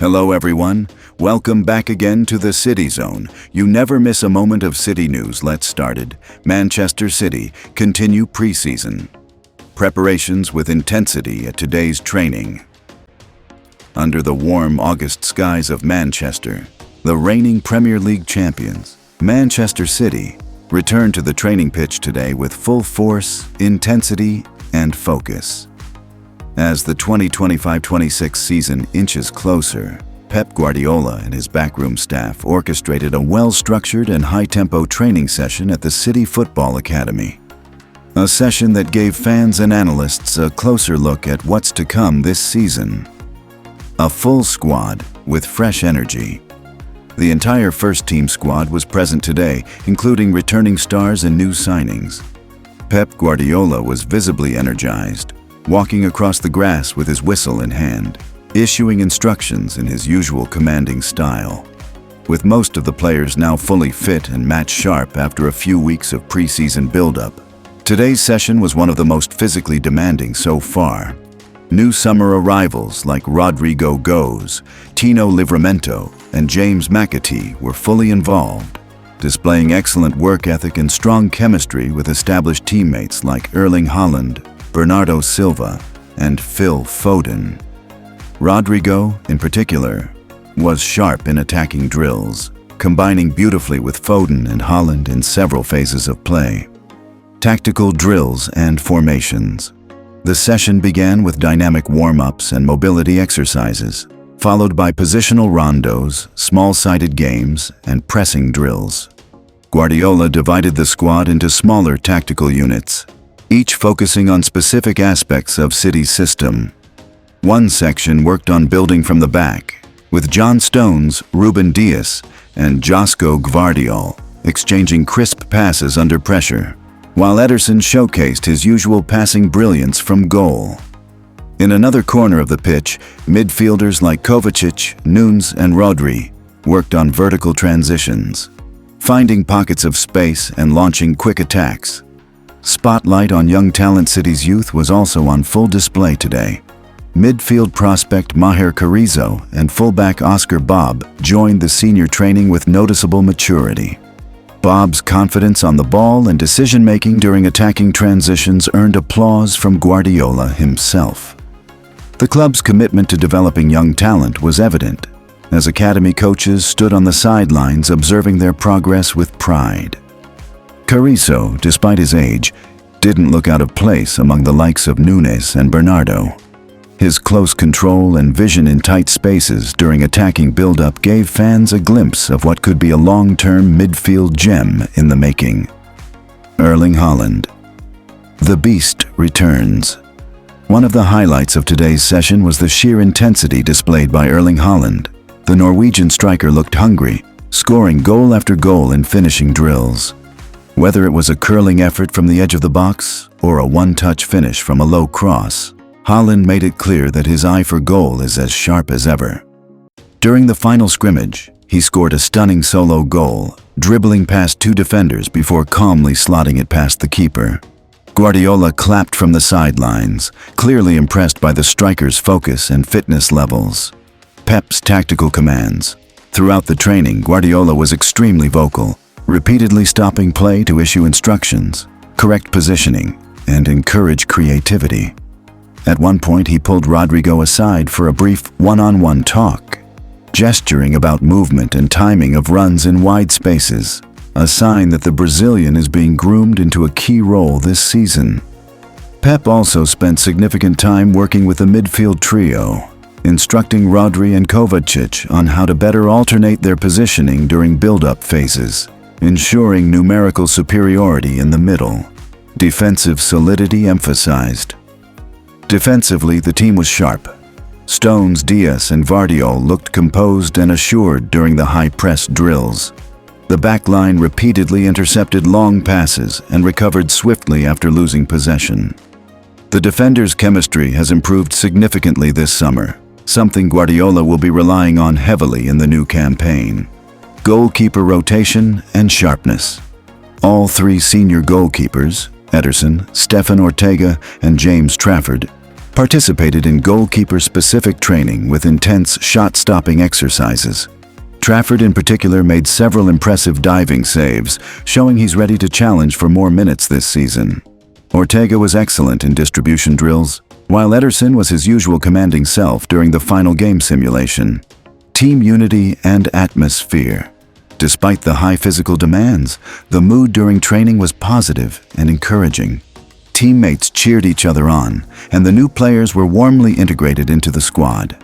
Hello everyone, welcome back again to the City Zone. You never miss a moment of City news. Let's started. Manchester City continue preseason. Preparations with intensity at today's training. Under the warm August skies of Manchester, the reigning Premier League champions, Manchester City, returned to the training pitch today with full force, intensity, and focus. As the 2025-26 season inches closer, Pep Guardiola and his backroom staff orchestrated a well-structured and high-tempo training session at the City Football Academy. A session that gave fans and analysts a closer look at what's to come this season. A full squad with fresh energy. The entire first-team squad was present today, including returning stars and new signings. Pep Guardiola was visibly energized, walking across the grass with his whistle in hand, issuing instructions in his usual commanding style. With most of the players now fully fit and match-sharp after a few weeks of preseason build-up, today's session was one of the most physically demanding so far. New summer arrivals like Rodrigo Goes, Tino Livramento, and James McAtee were fully involved, displaying excellent work ethic and strong chemistry with established teammates like Erling Haaland, Bernardo Silva, and Phil Foden. Rodrigo, in particular, was sharp in attacking drills, combining beautifully with Foden and Haaland in several phases of play. Tactical drills and formations. The session began with dynamic warm-ups and mobility exercises, followed by positional rondos, small-sided games, and pressing drills. Guardiola divided the squad into smaller tactical units, each focusing on specific aspects of City's system. One section worked on building from the back, with John Stones, Ruben Dias, and Josko Gvardiol exchanging crisp passes under pressure, while Ederson showcased his usual passing brilliance from goal. In another corner of the pitch, midfielders like Kovacic, Nunes, and Rodri worked on vertical transitions, finding pockets of space and launching quick attacks. Spotlight on young talent City's youth was also on full display today. Midfield prospect Maher Carrizo and fullback Oscar Bob joined the senior training with noticeable maturity. Bob's confidence on the ball and decision-making during attacking transitions earned applause from Guardiola himself. The club's commitment to developing young talent was evident, as academy coaches stood on the sidelines observing their progress with pride. Carrizo, despite his age, didn't look out of place among the likes of Nunes and Bernardo. His close control and vision in tight spaces during attacking build-up gave fans a glimpse of what could be a long-term midfield gem in the making. Erling Haaland. The Beast returns. One of the highlights of today's session was the sheer intensity displayed by Erling Haaland. The Norwegian striker looked hungry, scoring goal after goal in finishing drills. Whether it was a curling effort from the edge of the box or a one-touch finish from a low cross, Haaland made it clear that his eye for goal is as sharp as ever. During the final scrimmage, he scored a stunning solo goal, dribbling past two defenders before calmly slotting it past the keeper. Guardiola clapped from the sidelines, clearly impressed by the striker's focus and fitness levels. Pep's tactical commands. Throughout the training, Guardiola was extremely vocal, repeatedly stopping play to issue instructions, correct positioning, and encourage creativity. At one point, he pulled Rodrigo aside for a brief one-on-one talk, gesturing about movement and timing of runs in wide spaces, a sign that the Brazilian is being groomed into a key role this season. Pep also spent significant time working with the midfield trio, instructing Rodri and Kovacic on how to better alternate their positioning during build-up phases, ensuring numerical superiority in the middle. Defensive solidity emphasized. Defensively, the team was sharp. Stones, Dias, and Gvardiol looked composed and assured during the high-press drills. The backline repeatedly intercepted long passes and recovered swiftly after losing possession. The defenders' chemistry has improved significantly this summer, something Guardiola will be relying on heavily in the new campaign. Goalkeeper rotation and sharpness. All three senior goalkeepers, Ederson, Stefan Ortega, and James Trafford, participated in goalkeeper-specific training with intense shot-stopping exercises. Trafford in particular made several impressive diving saves, showing he's ready to challenge for more minutes this season. Ortega was excellent in distribution drills, while Ederson was his usual commanding self during the final game simulation. Team unity and atmosphere. Despite the high physical demands, the mood during training was positive and encouraging. Teammates cheered each other on, and the new players were warmly integrated into the squad.